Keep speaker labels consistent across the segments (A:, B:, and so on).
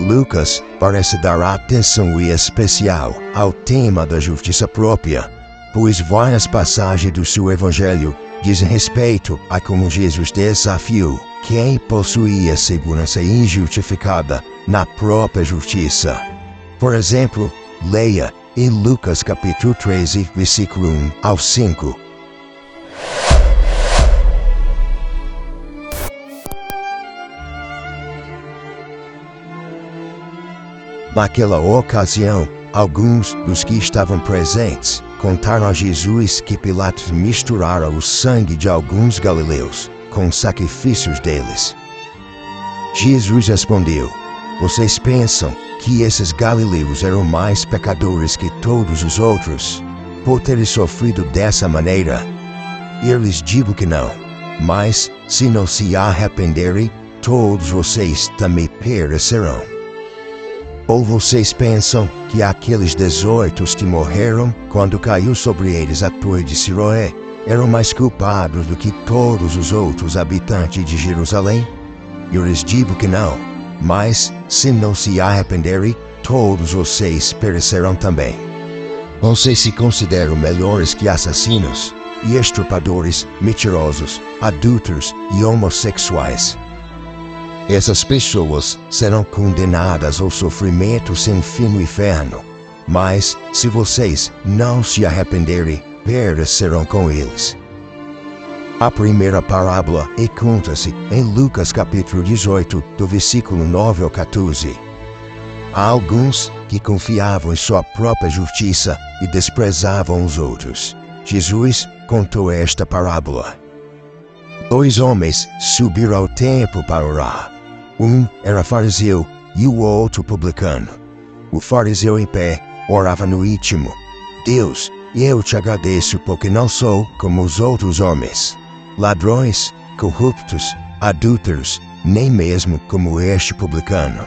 A: Lucas parece dar atenção especial ao tema da justiça própria, pois várias passagens do seu evangelho dizem respeito a como Jesus desafiou quem possuía segurança injustificada na própria justiça. Por exemplo, leia em Lucas capítulo 13, versículo 1 ao 5. Naquela ocasião, alguns dos que estavam presentes contaram a Jesus que Pilatos misturara o sangue de alguns galileus com os sacrifícios deles. Jesus respondeu: "Vocês pensam que esses galileus eram mais pecadores que todos os outros, por terem sofrido dessa maneira? Eu lhes digo que não, mas se não se arrependerem, todos vocês também perecerão. Ou vocês pensam que aqueles 18 que morreram quando caiu sobre eles a torre de Siloé eram mais culpados do que todos os outros habitantes de Jerusalém? Eu lhes digo que não, mas se não se arrependerem, todos vocês perecerão também. Vocês se consideram melhores que assassinos, e estupradores, mentirosos, adúlteros e homossexuais. Essas pessoas serão condenadas ao sofrimento sem fim no inferno, mas se vocês não se arrependerem, perecerão com eles." A primeira parábola encontra-se em Lucas capítulo 18, do versículo 9 ao 14. Há alguns que confiavam em sua própria justiça e desprezavam os outros. Jesus contou esta parábola. 2 homens subiram ao templo para orar. Um era fariseu e o outro publicano. O fariseu em pé orava no íntimo: "Deus, eu te agradeço porque não sou como os outros homens, ladrões, corruptos, adúlteros, nem mesmo como este publicano.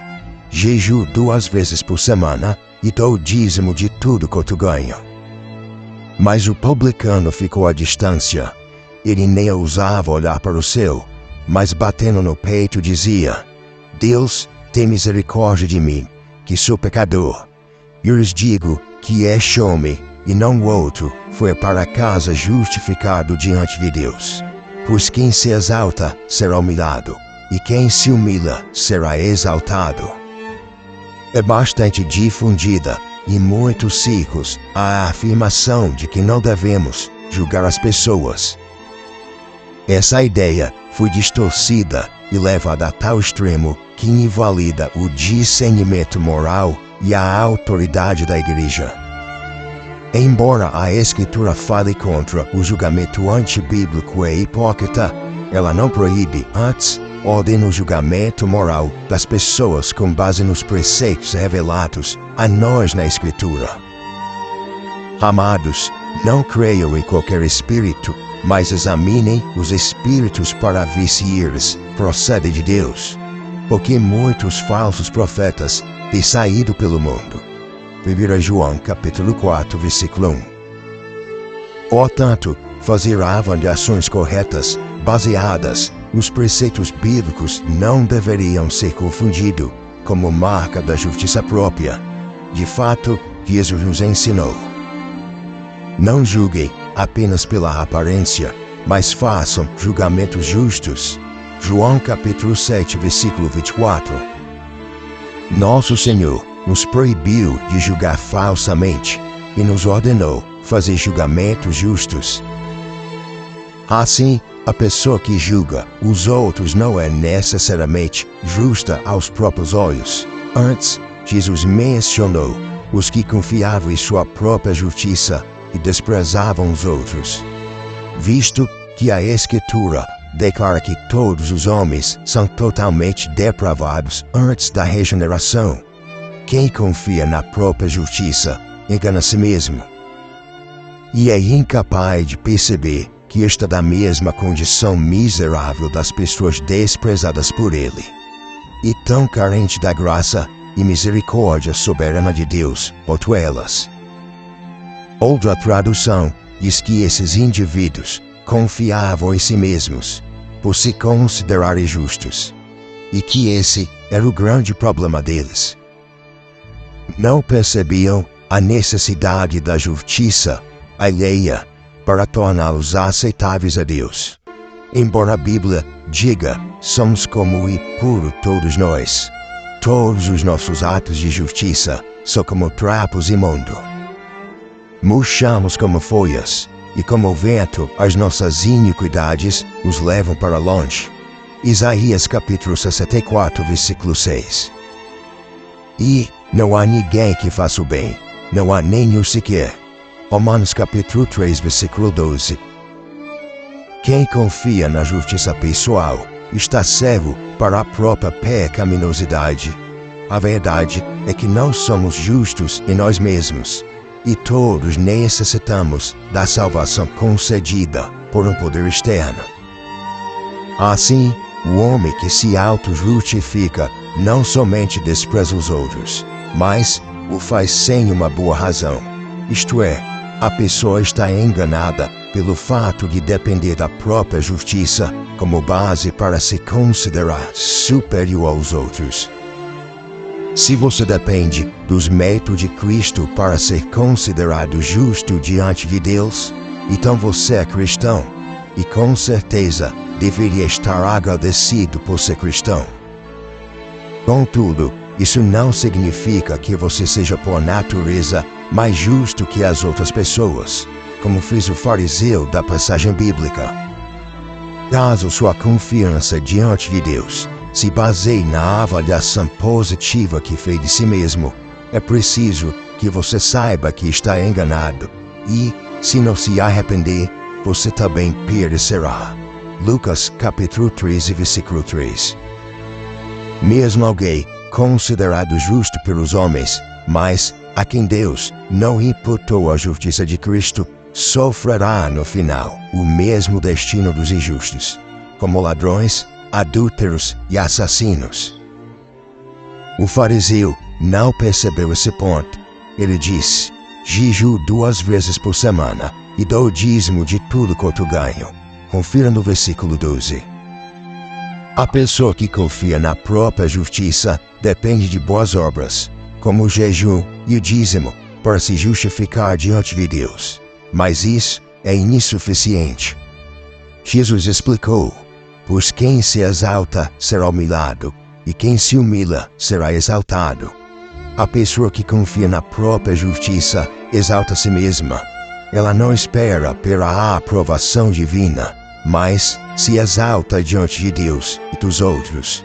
A: Jejuo 2 vezes por semana e dou o dízimo de tudo quanto ganho." Mas o publicano ficou à distância. Ele nem ousava olhar para o céu, mas batendo no peito dizia: "Deus, tem misericórdia de mim, que sou pecador." Eu lhes digo que este homem, e não o outro, foi para casa justificado diante de Deus. Pois quem se exalta será humilhado, e quem se humilha será exaltado. É bastante difundida em muitos círculos a afirmação de que não devemos julgar as pessoas. Essa ideia foi distorcida e levada a tal extremo que invalida o discernimento moral e a autoridade da igreja. Embora a Escritura fale contra o julgamento antibíblico e hipócrita, ela não proíbe, antes, ordena o julgamento moral das pessoas com base nos preceitos revelados a nós na Escritura. Amados, não creiam em qualquer espírito, mas examinem os espíritos para ver se eles procedem de Deus, porque muitos falsos profetas têm saído pelo mundo. 1 João capítulo 4, versículo 1. Portanto, fazer avaliações corretas, baseadas nos preceitos bíblicos, não deveriam ser confundido como marca da justiça própria. De fato, Jesus nos ensinou: "Não julguem apenas pela aparência, mas façam julgamentos justos." João capítulo 7, versículo 24. Nosso Senhor nos proibiu de julgar falsamente e nos ordenou fazer julgamentos justos. Assim, a pessoa que julga os outros não é necessariamente justa aos próprios olhos. Antes, Jesus mencionou os que confiavam em sua própria justiça e desprezavam os outros. Visto que a Escritura declara que todos os homens são totalmente depravados antes da regeneração, quem confia na própria justiça engana a si mesmo. E é incapaz de perceber que está na mesma condição miserável das pessoas desprezadas por ele, e tão carente da graça e misericórdia soberana de Deus quanto elas. Outra tradução diz que esses indivíduos confiavam em si mesmos, por se considerarem justos. e que esse era o grande problema deles. Não percebiam a necessidade da justiça alheia para torná-los aceitáveis a Deus. Embora a Bíblia diga, somos como e puro todos nós, todos os nossos atos de justiça são como trapos imundos. Murchamos como folhas, e como o vento, as nossas iniquidades os levam para longe. Isaías capítulo 64, versículo 6. E não há ninguém que faça o bem, não há nenhum sequer. Romanos capítulo 3, versículo 12. Quem confia na justiça pessoal está cego para a própria pecaminosidade. A verdade é que não somos justos em nós mesmos, e todos necessitamos da salvação concedida por um poder externo. Assim, o homem que se auto-justifica não somente despreza os outros, mas o faz sem uma boa razão. Isto é, a pessoa está enganada pelo fato de depender da própria justiça como base para se considerar superior aos outros. Se você depende dos méritos de Cristo para ser considerado justo diante de Deus, então você é cristão, e com certeza deveria estar agradecido por ser cristão. Contudo, isso não significa que você seja por natureza mais justo que as outras pessoas, como fez o fariseu da passagem bíblica. Caso sua confiança diante de Deus se baseie na avaliação positiva que fez de si mesmo, é preciso que você saiba que está enganado e, se não se arrepender, você também perecerá. Lucas capítulo 13, versículo 3. Mesmo alguém considerado justo pelos homens, mas a quem Deus não imputou a justiça de Cristo, sofrerá no final o mesmo destino dos injustos, como ladrões, adúlteros e assassinos. O fariseu não percebeu esse ponto. Ele disse, jejuo 2 vezes por semana e dou o dízimo de tudo quanto ganho. Confira no versículo 12. A pessoa que confia na própria justiça depende de boas obras, como o jejum e o dízimo, para se justificar diante de Deus. Mas isso é insuficiente. Jesus explicou, pois quem se exalta será humilhado, e quem se humilha será exaltado. A pessoa que confia na própria justiça exalta a si mesma. Ela não espera pela aprovação divina, mas se exalta diante de Deus e dos outros.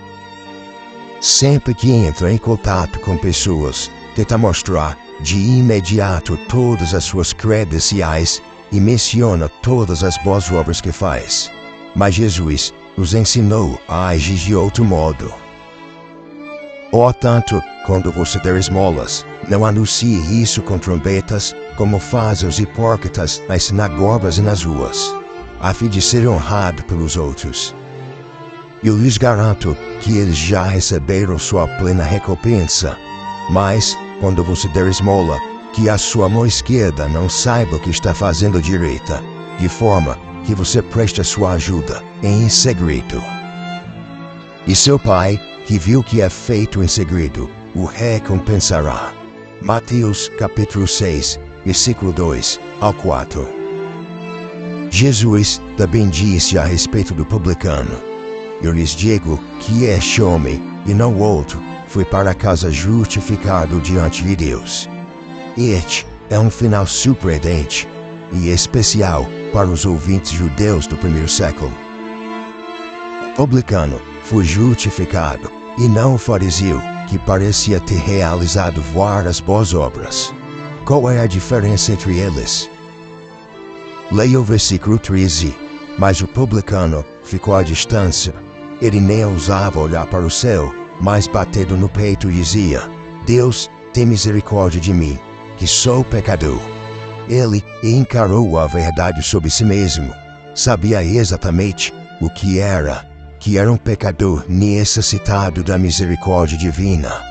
A: Sempre que entra em contato com pessoas, tenta mostrar de imediato todas as suas credenciais e menciona todas as boas obras que faz. Mas Jesus nos ensinou a agir de outro modo. Portanto, quando você der esmolas, não anuncie isso com trombetas, como fazem os hipócritas nas sinagogas e nas ruas, a fim de ser honrado pelos outros. Eu lhes garanto que eles já receberam sua plena recompensa. Mas, quando você der esmola, que a sua mão esquerda não saiba o que está fazendo a direita, de forma que você preste a sua ajuda em segredo. E seu pai, que viu o que é feito em segredo, o recompensará. Mateus capítulo 6, versículo 2 ao 4. Jesus também disse a respeito do publicano, eu lhes digo que este homem, e não outro, foi para casa justificado diante de Deus. Este é um final surpreendente e especial para os ouvintes judeus do primeiro século. O publicano foi justificado e não o fariseu, que parecia ter realizado várias boas obras. Qual é a diferença entre eles? Leia o versículo 13. Mas o publicano ficou à distância. Ele nem ousava olhar para o céu, mas batendo no peito dizia, Deus, tem misericórdia de mim, que sou pecador. Ele encarou a verdade sobre si mesmo. Sabia exatamente o que era um pecador necessitado da misericórdia divina.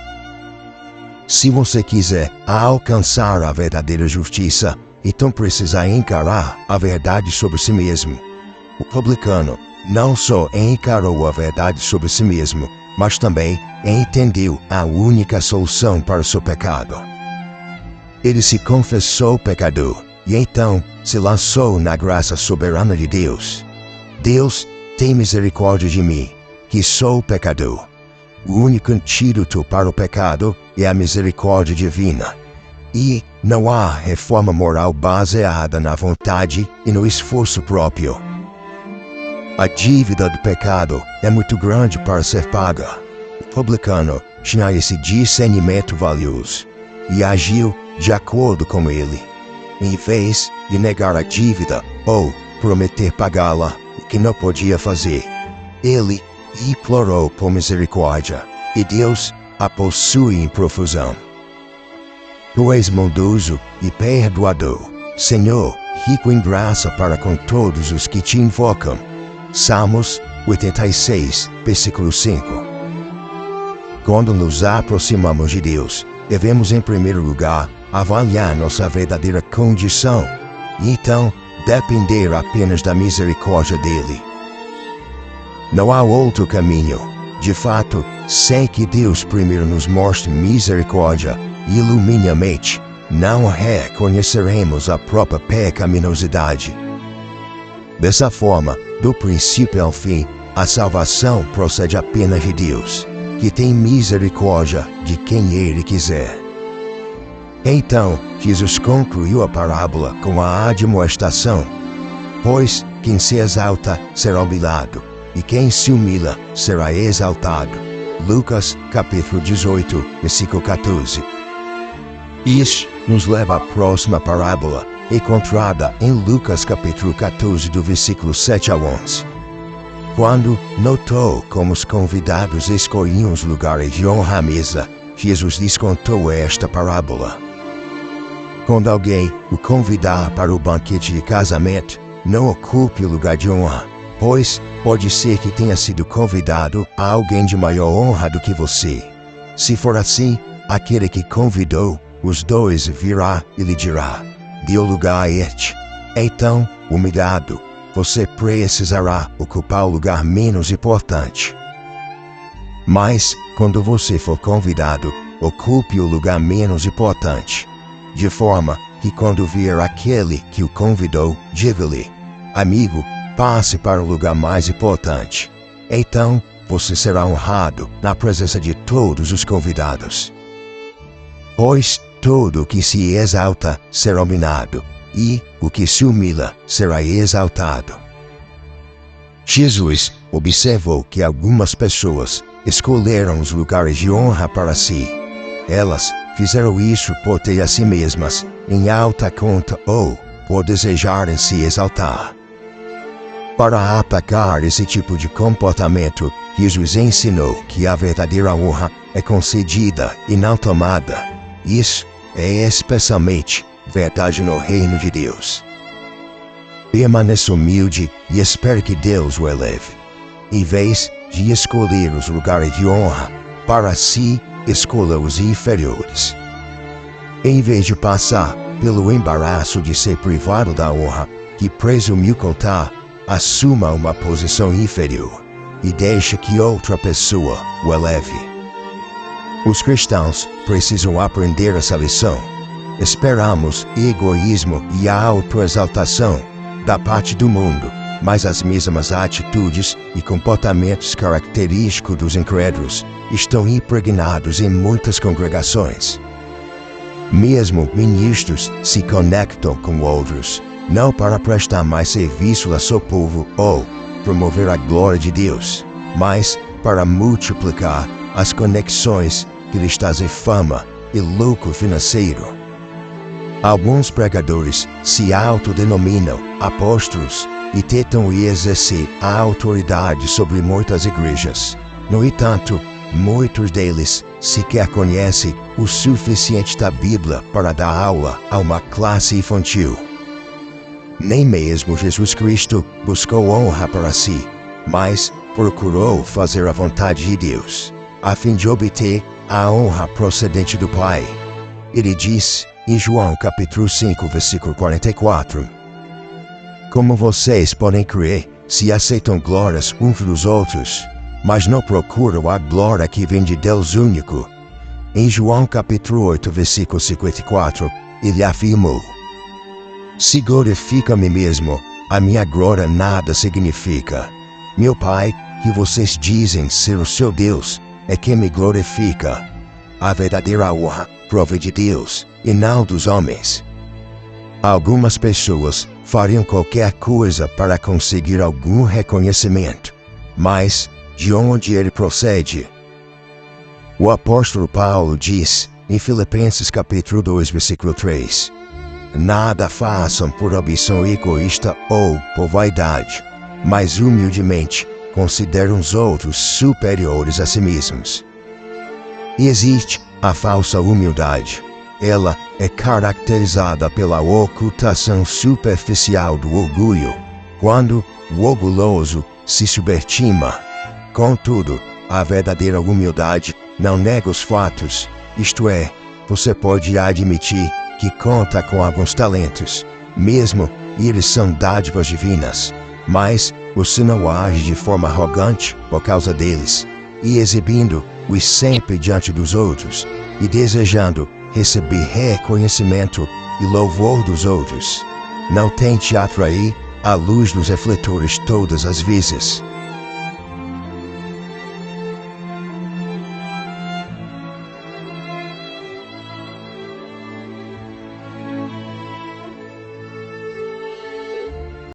A: Se você quiser alcançar a verdadeira justiça, então precisa encarar a verdade sobre si mesmo. O publicano não só encarou a verdade sobre si mesmo, mas também entendeu a única solução para o seu pecado. Ele se confessou pecador, e então se lançou na graça soberana de Deus. Deus, tem misericórdia de mim, que sou pecador. O único antídoto para o pecado é a misericórdia divina. E não há reforma moral baseada na vontade e no esforço próprio. A dívida do pecado é muito grande para ser paga. O publicano tinha esse discernimento valioso e agiu de acordo com ele. Em vez de negar a dívida ou prometer pagá-la, o que não podia fazer, ele implorou por misericórdia, e Deus a possui em profusão. Tu és bondoso e perdoador, Senhor, rico em graça para com todos os que te invocam. Salmos 86, versículo 5. Quando nos aproximamos de Deus, devemos em primeiro lugar avaliar nossa verdadeira condição, e então depender apenas da misericórdia dele. Não há outro caminho. De fato, sem que Deus primeiro nos mostre misericórdia e ilumine a mente, não reconheceremos a própria pecaminosidade. Dessa forma, do princípio ao fim, a salvação procede apenas de Deus, que tem misericórdia de quem Ele quiser. Então, Jesus concluiu a parábola com a admoestação: pois quem se exalta será humilhado, e quem se humilha será exaltado. Lucas capítulo 18, versículo 14. Isso nos leva à próxima parábola, encontrada em Lucas capítulo 14, do versículo 7 ao 11. Quando notou como os convidados escolhiam os lugares de honra à mesa, Jesus lhes contou esta parábola. Quando alguém o convidar para o banquete de casamento, não ocupe o lugar de honra, pois pode ser que tenha sido convidado a alguém de maior honra do que você. Se for assim, aquele que convidou os dois virá e lhe dirá: dê o lugar a este. Então, humilhado, você precisará ocupar o lugar menos importante. Mas, quando você for convidado, ocupe o lugar menos importante, de forma que quando vier aquele que o convidou, diga-lhe: amigo, passe para o lugar mais importante. Então, você será honrado na presença de todos os convidados. Pois todo o que se exalta será humilhado, e o que se humilha será exaltado. Jesus observou que algumas pessoas escolheram os lugares de honra para si. Elas fizeram isso por ter a si mesmas em alta conta ou por desejarem se exaltar. Para atacar esse tipo de comportamento, Jesus ensinou que a verdadeira honra é concedida e não tomada. Isso é especialmente verdade no reino de Deus. Permaneça humilde e espere que Deus o eleve. Em vez de escolher os lugares de honra para si, escolha os inferiores. Em vez de passar pelo embaraço de ser privado da honra que presumiu contar, assuma uma posição inferior e deixe que outra pessoa o eleve. Os cristãos precisam aprender essa lição. Esperamos egoísmo e autoexaltação da parte do mundo, mas as mesmas atitudes e comportamentos característicos dos incrédulos estão impregnados em muitas congregações. Mesmo ministros se conectam com outros, não para prestar mais serviço a seu povo ou promover a glória de Deus, mas para multiplicar as conexões que lhes trazem fama e lucro financeiro. Alguns pregadores se autodenominam apóstolos e tentam exercer a autoridade sobre muitas igrejas. No entanto, muitos deles sequer conhecem o suficiente da Bíblia para dar aula a uma classe infantil. Nem mesmo Jesus Cristo buscou honra para si, mas procurou fazer a vontade de Deus, a fim de obter a honra procedente do Pai. Ele diz em João capítulo 5, versículo 44: como vocês podem crer se aceitam glórias uns dos outros, mas não procuram a glória que vem de Deus único. Em João capítulo 8, versículo 54, ele afirmou: se glorifico a mim mesmo, a minha glória nada significa. Meu Pai, que vocês dizem ser o seu Deus, é quem me glorifica. A verdadeira honra provém de Deus, e não dos homens. Algumas pessoas fariam qualquer coisa para conseguir algum reconhecimento, mas de onde ele procede? O apóstolo Paulo diz, em Filipenses capítulo 2, versículo 3, nada façam por ambição egoísta ou por vaidade, mas humildemente considerem os outros superiores a si mesmos. Existe a falsa humildade. Ela é caracterizada pela ocultação superficial do orgulho, quando o orgulhoso se subestima. Contudo, a verdadeira humildade não nega os fatos, isto é, você pode admitir que conta com alguns talentos, mesmo eles são dádivas divinas, mas você não age de forma arrogante por causa deles, e exibindo-os sempre diante dos outros, e desejando receber reconhecimento e louvor dos outros. Não tente atrair a luz dos refletores todas as vezes.